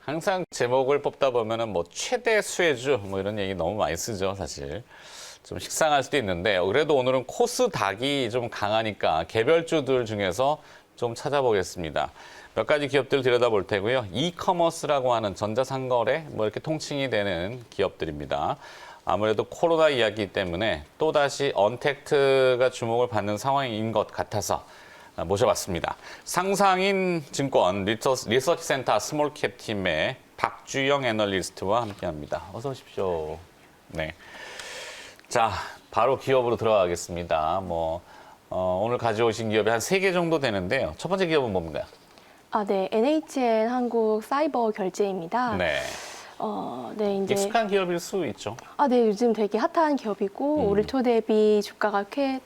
항상 제목을 뽑다 보면은 뭐 최대 수혜주 뭐 이런 얘기 너무 많이 쓰죠, 사실. 좀 식상할 수도 있는데 그래도 오늘은 코스닥이 좀 강하니까 개별주들 중에서 좀 찾아보겠습니다. 몇 가지 기업들 들여다볼 테고요. 이커머스라고 하는 전자상거래 뭐 이렇게 통칭이 되는 기업들입니다. 아무래도 코로나 이야기 때문에 또다시 언택트가 주목을 받는 상황인 것 같아서 모셔봤습니다. 상상인 증권 리서치 센터 스몰캡 팀의 박주영 애널리스트와 함께합니다. 어서 오십시오. 네. 자, 바로 기업으로 들어가겠습니다. 오늘 가져오신 기업이 한 3개 정도 되는데요. 첫 번째 기업은 뭡니까? 네, NHN 한국 사이버 결제입니다. 네. 네, 이제 익숙한 기업일 수 있죠. 네, 요즘 되게 핫한 기업이고 올 초 대비 주가가 꽤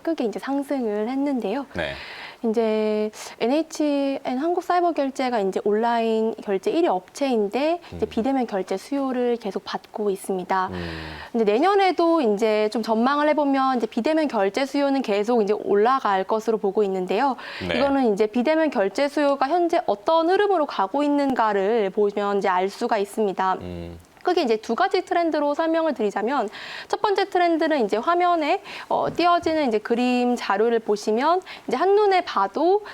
크게 이제 상승을 했는데요. 네. 이제 NHN 한국 사이버 결제가 이제 온라인 결제 1위 업체인데 이제 비대면 결제 수요를 계속 받고 있습니다. 근데 내년에도 이제 좀 전망을 해보면 이제 비대면 결제 수요는 계속 이제 올라갈 것으로 보고 있는데요. 네. 이거는 이제 비대면 결제 수요가 현재 어떤 흐름으로 가고 있는가를 보면 이제 알 수가 있습니다. 크게 이제 2가지 트렌드로 설명을 드리자면 첫 번째 트렌드는 이제 화면에 띄어지는 이제 그림 자료를 보시면 이제 한눈에 봐도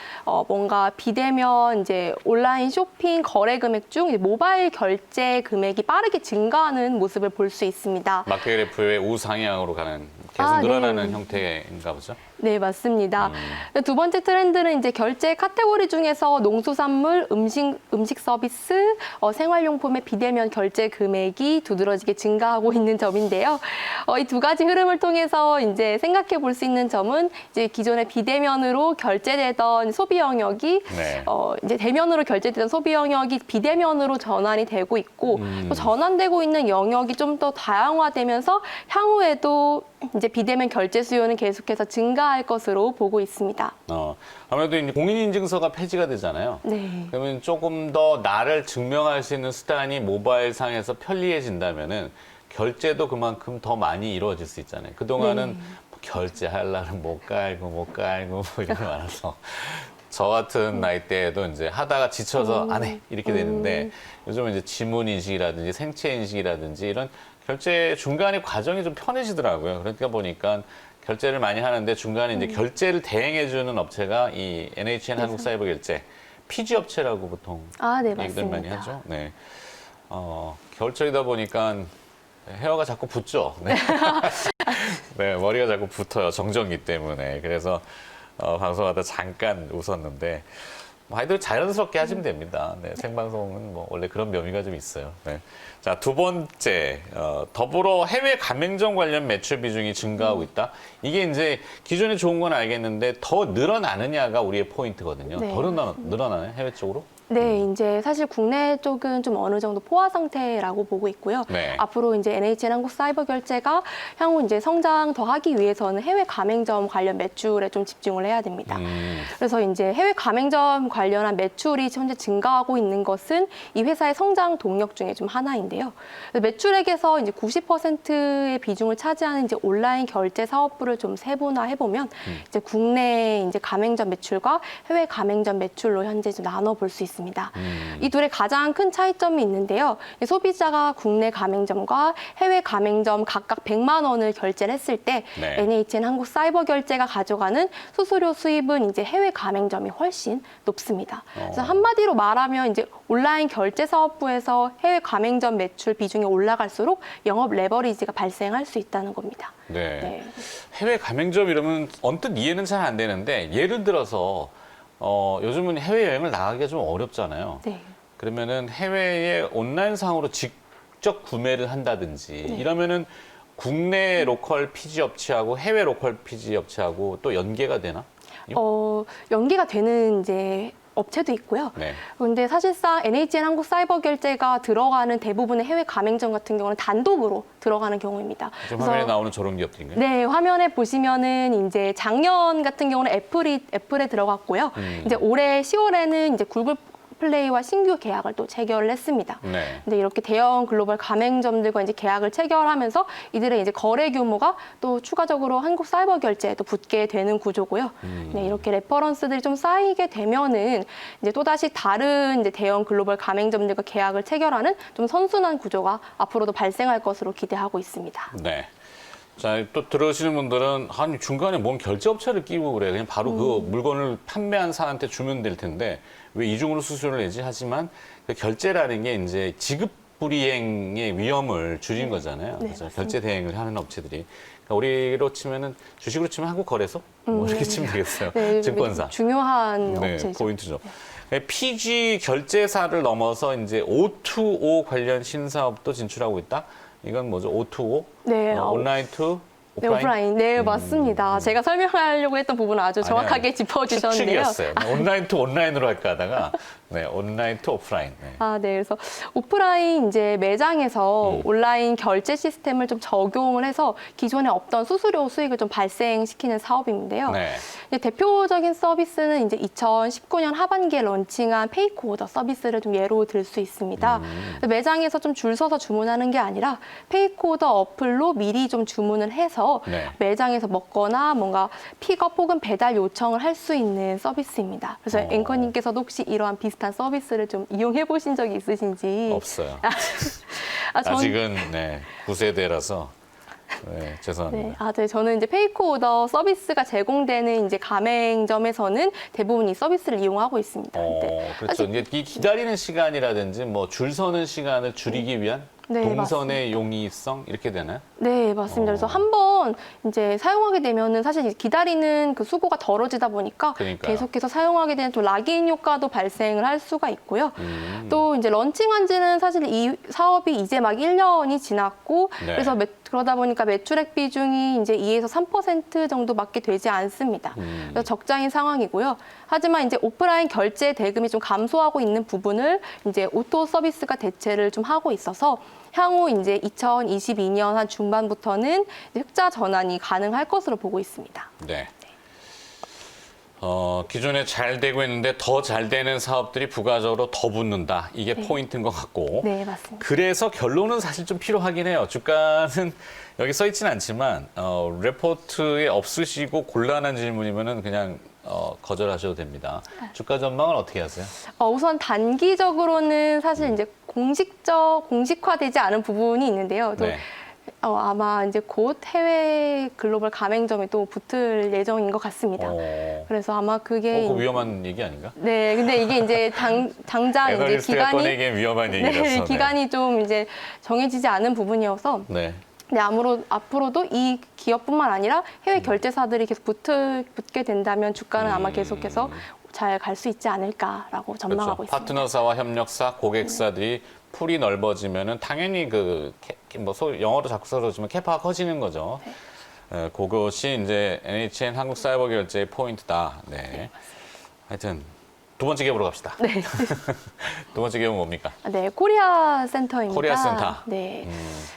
뭔가 비대면 이제 온라인 쇼핑 거래 금액 중 이제 모바일 결제 금액이 빠르게 증가하는 모습을 볼 수 있습니다. 마켓 그래프의 우상향으로 가는 계속 늘어나는 네. 형태인가 보죠? 네, 맞습니다. 두 번째 트렌드는 이제 결제 카테고리 중에서 농수산물, 음식 서비스, 생활용품의 비대면 결제 금액이 두드러지게 증가하고 있는 점인데요. 이 2가지 흐름을 통해서 이제 생각해 볼 수 있는 점은 이제 기존의 비대면으로 결제되던 소비 영역이 네. 이제 대면으로 결제되던 소비 영역이 비대면으로 전환이 되고 있고 또 전환되고 있는 영역이 좀 더 다양화되면서 향후에도 이제 비대면 결제 수요는 계속해서 증가할 것으로 보고 있습니다. 아무래도 이제 공인인증서가 폐지가 되잖아요. 네. 그러면 조금 더 나를 증명할 수 있는 수단이 모바일 상에서 편리해진다면은 결제도 그만큼 더 많이 이루어질 수 있잖아요. 그동안은 뭐 결제하려면 못 깔고 뭐 이런 게 많아서 저 같은 나이대에도 이제 하다가 지쳐서 안 해 이렇게 되는데 요즘은 이제 지문 인식이라든지 생체 인식이라든지 이런 결제 중간에 과정이 좀 편해지더라고요. 그러니까 보니까 결제를 많이 하는데 중간에 이제 결제를 대행해주는 업체가 이 NHN 한국 사이버 결제 피지 업체라고 보통 네, 얘기들 많이 맞습니다. 하죠. 네. 겨울철이다 보니까 헤어가 자꾸 붙죠. 네. 네, 머리가 자꾸 붙어요. 정전기 때문에. 그래서 방송하다 잠깐 웃었는데 하여튼 자연스럽게 하시면 됩니다. 네, 생방송은 뭐 원래 그런 묘미가 좀 있어요. 네. 자, 두 번째, 더불어 해외 가맹점 관련 매출 비중이 증가하고 있다. 이게 이제 기존에 좋은 건 알겠는데 더 늘어나느냐가 우리의 포인트거든요. 네. 더 늘어나나요? 해외 쪽으로? 네, 이제 사실 국내 쪽은 좀 어느 정도 포화 상태라고 보고 있고요. 네. 앞으로 이제 NHN 한국 사이버 결제가 향후 이제 성장 더 하기 위해서는 해외 가맹점 관련 매출에 좀 집중을 해야 됩니다. 그래서 이제 해외 가맹점 관련한 매출이 현재 증가하고 있는 것은 이 회사의 성장 동력 중에 좀 하나인데요. 매출액에서 이제 90%의 비중을 차지하는 이제 온라인 결제 사업부를 좀 세분화해 보면 이제 국내 이제 가맹점 매출과 해외 가맹점 매출로 현재 좀 나눠 볼 수 있습니다. 이 둘의 가장 큰 차이점이 있는데요. 소비자가 국내 가맹점과 해외 가맹점 각각 100만 원을 결제를 했을 때 네. NHN 한국 사이버 결제가 가져가는 수수료 수입은 이제 해외 가맹점이 훨씬 높습니다. 그래서 한마디로 말하면 이제 온라인 결제 사업부에서 해외 가맹점 매출 비중이 올라갈수록 영업 레버리지가 발생할 수 있다는 겁니다. 네. 네. 해외 가맹점 이러면 언뜻 이해는 잘 안 되는데 예를 들어서 요즘은 해외여행을 나가기가 좀 어렵잖아요. 네. 그러면은 해외에 온라인상으로 직접 구매를 한다든지 이러면은 국내 로컬 피지 업체하고 해외 로컬 피지 업체하고 또 연계가 되나? 연계가 되는 이제 업체도 있고요. 네. 그런데 사실상 NHN 한국 사이버 결제가 들어가는 대부분의 해외 가맹점 같은 경우는 단독으로 들어가는 경우입니다. 지금 화면에 나오는 저런 기업들인가요? 네, 화면에 보시면은 이제 작년 같은 경우는 애플에 들어갔고요. 이제 올해 10월에는 이제 구글 플레이와 신규 계약을 또 체결을 했습니다. 네. 근데 이렇게 대형 글로벌 가맹점들과 이제 계약을 체결하면서 이들의 이제 거래 규모가 또 추가적으로 한국 사이버 결제에 또 붙게 되는 구조고요. 네, 이렇게 레퍼런스들이 좀 쌓이게 되면은 이제 또 다시 다른 이제 대형 글로벌 가맹점들과 계약을 체결하는 좀 선순환 구조가 앞으로도 발생할 것으로 기대하고 있습니다. 네. 자, 또 들으시는 분들은 아니 중간에 뭔 결제업체를 끼고 그래. 그냥 바로 그 물건을 판매한 사람한테 주면 될 텐데 왜 이중으로 수수료를 내지? 하지만 그 결제라는 게 이제 지급 불이행의 위험을 줄인 거잖아요. 네, 그래서 맞습니다. 결제 대행을 하는 업체들이. 그러니까 우리로 치면은 주식으로 치면 한국거래소 뭐 이렇게 치면 되겠어요. 네, 증권사. 중요한 네, 업체죠. 포인트죠. PG 결제사를 넘어서 이제 O2O 관련 신사업도 진출하고 있다. 이건 뭐죠? O2O? 네, 온라인 투 네, 오프라인? 오프라인. 네, 맞습니다. 제가 설명하려고 했던 부분을 아주 정확하게 짚어주셨는데요. 추측이었어요. 온라인 투 온라인으로 할까 하다가 네, 온라인 투 오프라인. 네. 아, 네. 그래서 오프라인 이제 매장에서 온라인 결제 시스템을 좀 적용을 해서 기존에 없던 수수료 수익을 좀 발생시키는 사업인데요. 네. 이제 대표적인 서비스는 이제 2019년 하반기에 런칭한 페이크 오더 서비스를 좀 예로 들 수 있습니다. 매장에서 좀 줄 서서 주문하는 게 아니라 페이크 오더 어플로 미리 좀 주문을 해서 네. 매장에서 먹거나 뭔가 픽업 혹은 배달 요청을 할 수 있는 서비스입니다. 그래서 앵커님께서도 혹시 이러한 비슷한 서비스를 좀 이용해 보신 적이 있으신지? 없어요. 전- 아직은 네, 9세대라서 네, 죄송합니다. 네, 네, 저는 이제 페이크 오더 서비스가 제공되는 이제 가맹점에서는 대부분 이 서비스를 이용하고 있습니다. 네. 그렇죠. 이제 이 기다리는 시간이라든지 뭐 줄 서는 시간을 줄이기 위한 네, 동선의 용이성 이렇게 되나요? 네, 맞습니다. 그래서 한번 이제 사용하게 되면은 사실 이제 기다리는 그 수고가 덜어지다 보니까 그러니까요. 계속해서 사용하게 되는 또 락인 효과도 발생을 할 수가 있고요. 또 이제 런칭한 지는 사실 이 사업이 이제 막 1년이 지났고 네. 그래서 그러다 보니까 매출액 비중이 이제 2에서 3% 정도밖에 되지 않습니다. 그래서 적자인 상황이고요. 하지만 이제 오프라인 결제 대금이 좀 감소하고 있는 부분을 이제 오토 서비스가 대체를 좀 하고 있어서 향후 이제 2022년 한 중반부터는 흑자 전환이 가능할 것으로 보고 있습니다. 네. 기존에 잘 되고 있는데 더 잘 되는 사업들이 부가적으로 더 붙는다. 이게 포인트인 것 같고. 네, 맞습니다. 그래서 결론은 사실 좀 필요하긴 해요. 주가는 여기 써 있진 않지만 레포트에 없으시고 곤란한 질문이면은 그냥 거절하셔도 됩니다. 주가 전망은 어떻게 하세요? 우선 단기적으로는 사실 이제 공식화되지 않은 부분이 있는데요. 또 네. 아마 이제 곧 해외 글로벌 가맹점에 또 붙을 예정인 것 같습니다. 그래서 아마 그게 그 위험한 얘기 아닌가? 네, 근데 이게 이제 당장 이제 애널리스트가 기간이 꺼내기엔 위험한 얘기라서. 네, 기간이 좀 이제 정해지지 않은 부분이어서 네. 근데 앞으로도 이 기업뿐만 아니라 해외 결제사들이 계속 붙게 된다면 주가는 아마 계속해서 잘 갈 수 있지 않을까라고 전망하고 그렇죠. 있습니다. 파트너사와 협력사, 고객사들이 풀이 넓어지면은 당연히 영어로 자꾸 써주지만 캐파가 커지는 거죠. 그것이 이제 NHN 한국사이버결제의 포인트다. 네. 하여튼 두 번째 기업으로 갑시다. 네. 두 번째 기업은 뭡니까? 네, 코리아 센터입니다. 코리아 센터. 네.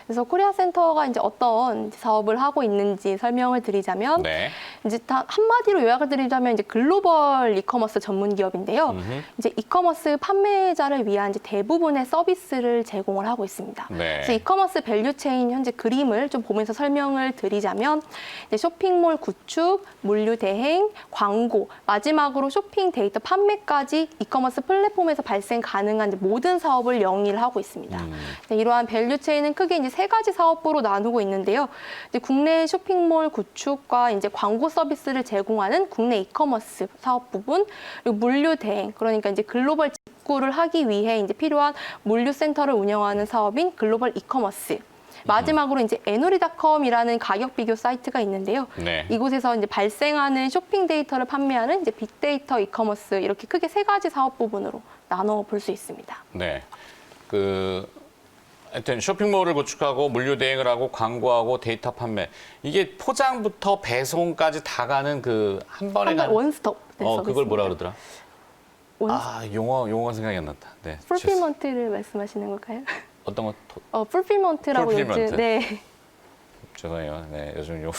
그래서 코리아 센터가 이제 어떤 사업을 하고 있는지 설명을 드리자면 네. 이제 한마디로 요약을 드리자면 이제 글로벌 이커머스 전문 기업인데요. 이제 이커머스 판매자를 위한 이제 대부분의 서비스를 제공을 하고 있습니다. 네. 그래서 이커머스 밸류 체인 현재 그림을 좀 보면서 설명을 드리자면 이제 쇼핑몰 구축, 물류 대행, 광고, 마지막으로 쇼핑 데이터 판매까지 이커머스 플랫폼에서 발생 가능한 이제 모든 사업을 영위를 하고 있습니다. 네, 이러한 밸류 체인은 크게 이제 세 가지 사업부로 나누고 있는데요. 이제 국내 쇼핑몰 구축과 이제 광고 서비스를 제공하는 국내 이커머스 사업 부분, 그리고 물류 대행, 그러니까 이제 글로벌 직구를 하기 위해 이제 필요한 물류 센터를 운영하는 사업인 글로벌 이커머스. 마지막으로 이제 에노리닷컴이라는 가격 비교 사이트가 있는데요. 네. 이곳에서 이제 발생하는 쇼핑 데이터를 판매하는 이제 빅데이터 이커머스 이렇게 크게 세 가지 사업 부분으로 나눠 볼 수 있습니다. 네. 하여튼 쇼핑몰을 구축하고 물류 대행을 하고 광고하고 데이터 판매. 이게 포장부터 배송까지 다 가는 한 번에 가는 원스톱 서비스입니다. 그걸 뭐라 그러더라? 원스톱. 용어가 생각이 안 났다. 네. 풀필먼트를 말씀하시는 걸까요? 어떤 거? 풀필먼트라고 풀필먼트. 요즘 네. 죄송해요. 네, 요즘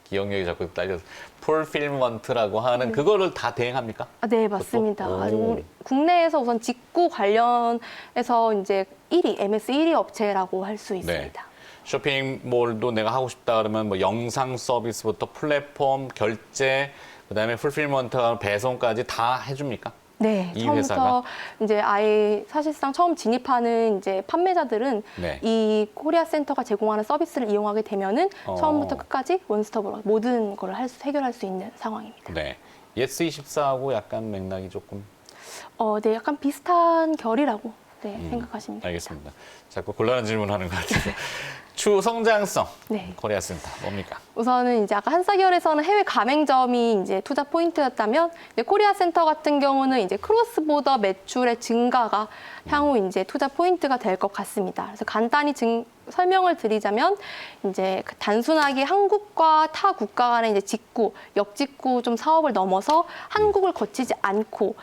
기억력이 자꾸 딸려서 풀필먼트라고 하는 그거를 다 대행합니까? 아, 네, 맞습니다. 그것도? 아주 오. 우리 국내에서 우선 직구 관련해서 이제 1위, MS 1위 업체라고 할 수 있습니다. 쇼핑몰도 내가 하고 싶다 그러면 뭐 영상 서비스부터 플랫폼, 결제, 그다음에 풀필먼트, 배송까지 다 해줍니까? 네, 이 처음부터 회사가? 이제 아예 사실상 처음 진입하는 이제 판매자들은 네. 이 코리아 센터가 제공하는 서비스를 이용하게 되면은 처음부터 끝까지 원스톱으로 모든 걸 해결할 수 있는 상황입니다. 네. 예스24하고 약간 맥락이 조금 네, 약간 비슷한 결이라고 생각하시면 됩니다. 알겠습니다. 자꾸 곤란한 질문하는 것 같아서 추후 성장성 네. 코리아 센터 뭡니까? 우선은 이제 아까 한사결에서는 해외 가맹점이 이제 투자 포인트였다면 이제 코리아 센터 같은 경우는 이제 크로스보더 매출의 증가가 향후 이제 투자 포인트가 될 것 같습니다. 그래서 간단히 설명을 드리자면 이제 단순하게 한국과 타 국가 간의 이제 직구, 역직구 좀 사업을 넘어서 한국을 거치지 않고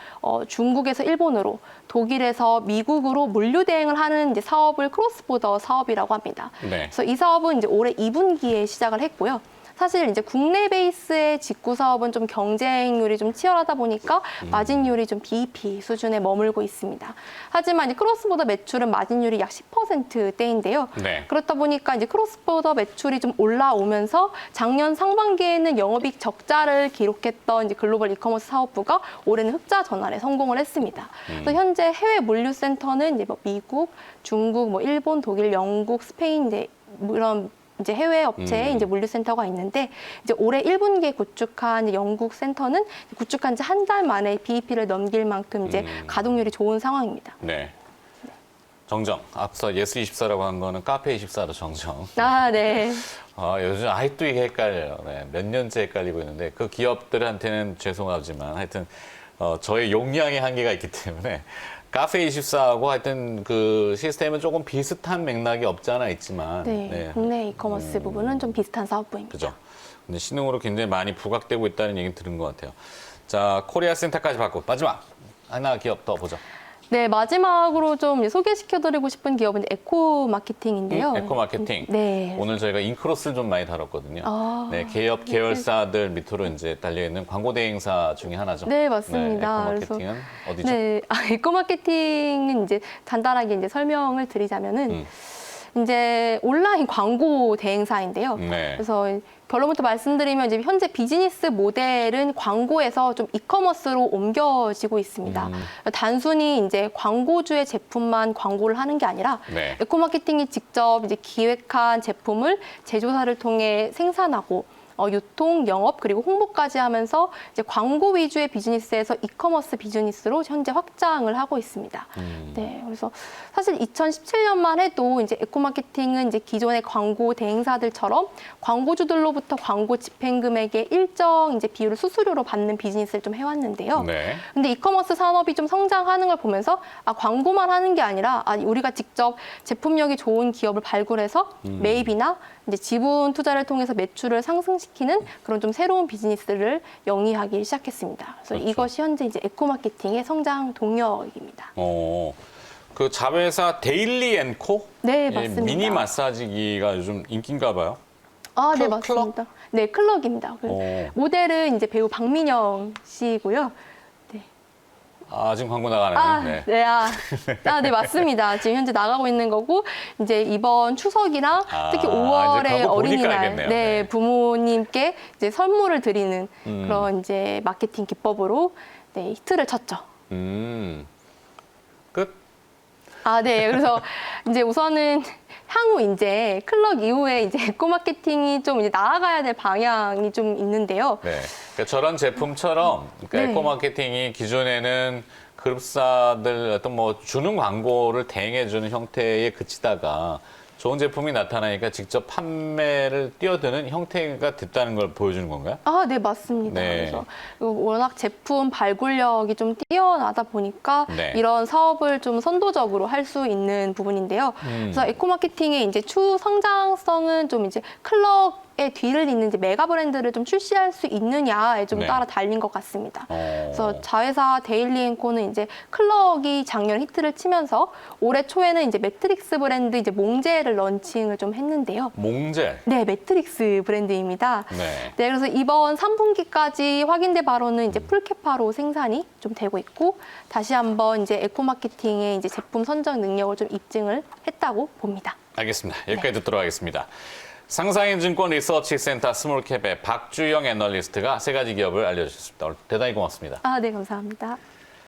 중국에서 일본으로, 독일에서 미국으로 물류 대행을 하는 이제 사업을 크로스보더 사업이라고 합니다. 네. 그래서 이 사업은 이제 올해 2분기에 시작을 했고요. 사실 이제 국내 베이스의 직구 사업은 좀 경쟁률이 좀 치열하다 보니까 마진율이 좀 BEP 수준에 머물고 있습니다. 하지만 이제 크로스보더 매출은 마진율이 약 10%대인데요. 네. 그렇다 보니까 이제 크로스보더 매출이 좀 올라오면서 작년 상반기에는 영업이익 적자를 기록했던 이제 글로벌 이커머스 사업부가 올해는 흑자 전환에 성공을 했습니다. 그래서 현재 해외 물류센터는 이제 뭐 미국, 중국, 뭐 일본, 독일, 영국, 스페인 이제 이런 이제 해외 업체에 이제 물류센터가 있는데 이제 올해 1분기에 구축한 이제 영국 센터는 구축한 지 한 달 만에 BEP를 넘길 만큼 이제 가동률이 좋은 상황입니다. 네. 정정. 앞서 예스24라고 한 거는 카페24로 정정. 아, 네. 요즘 아직도 이게 헷갈려요. 네, 몇 년째 헷갈리고 있는데 그 기업들한테는 죄송하지만 하여튼 저의 용량의 한계가 있기 때문에 카페24하고 하여튼 그 시스템은 조금 비슷한 맥락이 없지 않아 있지만 네, 국내 이커머스 부분은 좀 비슷한 사업부입니다. 그죠. 근데 신흥으로 굉장히 많이 부각되고 있다는 얘기 들은 것 같아요. 자, 코리아 센터까지 받고 마지막 하나 기업 더 보죠. 네, 마지막으로 좀 소개시켜드리고 싶은 기업은 에코 마케팅인데요. 에코 마케팅. 네. 오늘 저희가 인크로스를 좀 많이 다뤘거든요. 아, 네, 개업 계열사들 밑으로 이제 달려 있는 광고 대행사 중에 하나죠. 네, 맞습니다. 네, 에코 마케팅은 어디죠? 네, 에코 마케팅은 이제 간단하게 이제 설명을 드리자면은 이제 온라인 광고 대행사인데요. 네. 그래서 결론부터 말씀드리면 이제 현재 비즈니스 모델은 광고에서 좀 이커머스로 옮겨지고 있습니다. 단순히 이제 광고주의 제품만 광고를 하는 게 아니라 네. 에코 마케팅이 직접 이제 기획한 제품을 제조사를 통해 생산하고 유통, 영업 그리고 홍보까지 하면서 이제 광고 위주의 비즈니스에서 이커머스 비즈니스로 현재 확장을 하고 있습니다. 네, 그래서 사실 2017년만 해도 이제 에코 마케팅은 이제 기존의 광고 대행사들처럼 광고주들로부터 광고 집행 금액의 일정 이제 비율을 수수료로 받는 비즈니스를 좀 해왔는데요. 네. 근데 이커머스 산업이 좀 성장하는 걸 보면서 광고만 하는 게 아니라 우리가 직접 제품력이 좋은 기업을 발굴해서 매입이나 이제 지분 투자를 통해서 매출을 상승시키는 그런 좀 새로운 비즈니스를 영위하기 시작했습니다. 그래서 그렇죠. 이것이 현재 이제 에코 마케팅의 성장 동력입니다. 그 자회사 데일리 앤코? 네, 이 맞습니다. 미니 마사지기가 요즘 인기인가 봐요. 아, 네, 클럭? 맞습니다. 네, 클럭입니다. 모델은 이제 배우 박민영 씨고요. 지금 광고 나가네요. 네, 맞습니다. 지금 현재 나가고 있는 거고, 이제 이번 추석이나 특히 이제 5월에 광고 보니까 어린이날, 알겠네요. 네, 부모님께 이제 선물을 드리는 그런 이제 마케팅 기법으로 히트를 쳤죠. 끝? 네. 그래서 이제 우선은 향후 이제 클럭 이후에 이제 에코 마케팅이 좀 이제 나아가야 될 방향이 좀 있는데요. 네. 그러니까 저런 제품처럼 네. 에코 마케팅이 기존에는 그룹사들 어떤 뭐 주는 광고를 대행해주는 형태에 그치다가 좋은 제품이 나타나니까 직접 판매를 뛰어드는 형태가 됐다는 걸 보여주는 건가요? 네, 맞습니다. 네. 그래서 워낙 제품 발굴력이 좀 뛰어나다 보니까 네. 이런 사업을 좀 선도적으로 할 수 있는 부분인데요. 그래서 에코 마케팅의 이제 추후 성장성은 좀 이제 클럭의 뒤를 잇는 이제 메가 브랜드를 좀 출시할 수 있느냐에 좀 네. 따라 달린 것 같습니다. 어. 그래서 자회사 데일리앤코는 이제 클럭이 작년 히트를 치면서 올해 초에는 이제 매트릭스 브랜드 이제 몽젤을 런칭을 좀 했는데요. 몽젤. 네, 매트릭스 브랜드입니다. 네. 네, 그래서 이번 3분기까지 확인된 바로는 이제 풀캐파로 생산이 좀 되고 있고 다시 한번 이제 에코 마케팅의 이제 제품 선정 능력을 좀 입증을 했다고 봅니다. 알겠습니다. 여기까지 듣도록 하겠습니다. 상상인증권 리서치센터 스몰캡의 박주영 애널리스트가 세 가지 기업을 알려주셨습니다. 오늘 대단히 고맙습니다. 네, 감사합니다.